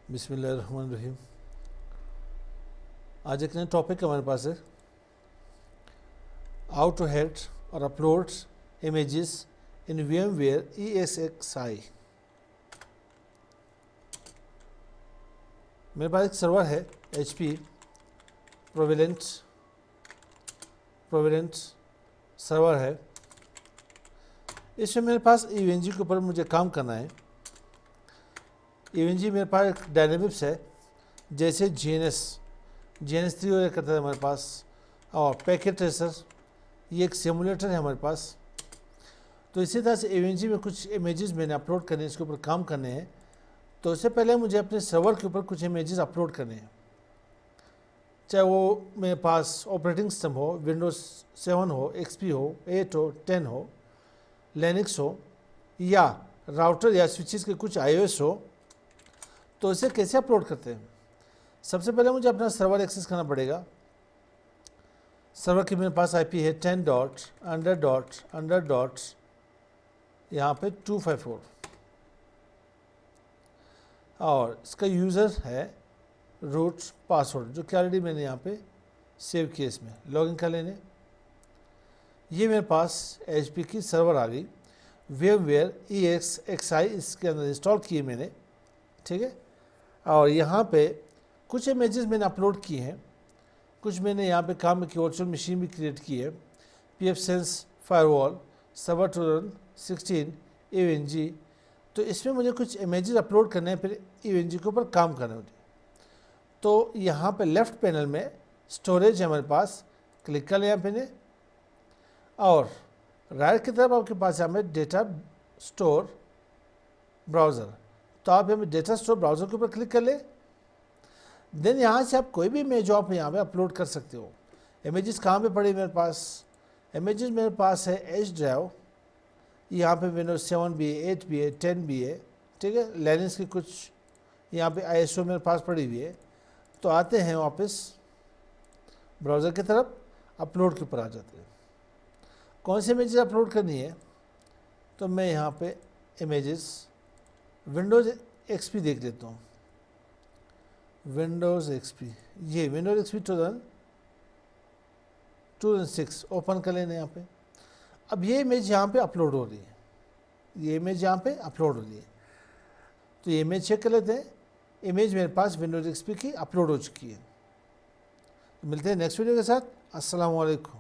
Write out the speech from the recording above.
बिस्मिल्लाहिर्रहमानिर्रहीम। आज एक नया टॉपिक हमारे पास है, हाउ टू हेड और upload images in VMware ESXi। मेरे पास एक सर्वर है HP प्रोविडेंट सर्वर है। इसमें मेरे पास EVNG के ऊपर मुझे काम करना है। EVNG मेरे पास एक डायनेमिक्स है, जैसे GNS3 हो करता है हमारे पास, और पैकेट ट्रेसर, ये एक सिमुलेटर है हमारे पास। तो इसी तरह से EVNG में कुछ इमेजेस मैंने अपलोड करने हैं, इसके ऊपर काम करने हैं। तो इससे पहले मुझे अपने सर्वर के ऊपर कुछ इमेजेस अपलोड करने हैं, चाहे वो मेरे पास ऑपरेटिंग सिस्टम हो, विंडोज़ 7 हो, XP हो, 8 हो, 10 हो, लिनक्स हो, या राउटर या स्विचेस के कुछ iOS हो। तो इसे कैसे अपलोड करते हैं? सबसे पहले मुझे अपना सर्वर एक्सेस करना पड़ेगा। सर्वर की मेरे पास IP है 10.under.under. यहाँ पे 254, और इसका यूज़र है रूट पासवर्ड, जो कि ऑलरेडी मैंने यहाँ पे सेव किया। इसमें लॉगिन कर लेने। ये मेरे पास HP की सर्वर आ गई, VMware ESXi इसके अंदर इंस्टॉल किए मैंने, ठीक है। और यहाँ पे कुछ इमेजेस मैंने अपलोड किए हैं, कुछ मैंने यहाँ पे काम की वर्चुअल मशीन भी क्रिएट की है, pfSense फायरवॉल, सर्वर 2016, EVNG। तो इसमें मुझे कुछ इमेजेस अपलोड करने हैं, फिर EVNG के ऊपर काम करना है मुझे। तो यहाँ पे लेफ्ट पैनल में स्टोरेज है हमारे पास, क्लिक कर लिया मैंने, और राइट की तरफ आपके पास यहाँ पे डेटा स्टोर ब्राउज़र। तो आप यहाँ पे डेटा स्टोर ब्राउज़र के ऊपर क्लिक कर ले। देन यहाँ से आप कोई भी इमेज आप यहाँ पे अपलोड कर सकते हो। इमेजेस कहाँ पे पड़ी मेरे पास? इमेजेस मेरे पास है एच ड्राइव, यहाँ पे विंडोज 7 भी है, 8 भी है, 10 भी है, ठीक है। लिनक्स की कुछ यहाँ पे ISO मेरे पास पड़ी हुई है। तो आते हैं वापस ब्राउज़र की तरफ, अपलोड के ऊपर आ जाते हैं। कौन सी इमेजेस अपलोड करनी है? तो मैं यहाँ पे इमेजेस विंडोज़ XP देख लेता हूँ। विंडोज़ XP, ये विंडोज़ XP 2006 ओपन कर लेने यहाँ पे। अब ये इमेज यहाँ पे अपलोड हो रही है, ये इमेज यहाँ पे अपलोड हो रही है। तो ये इमेज चेक कर लेते हैं। इमेज मेरे पास विंडोज़ XP की अपलोड हो चुकी है। तो मिलते हैं नेक्स्ट वीडियो के साथ। अस्सलाम वालेकुम।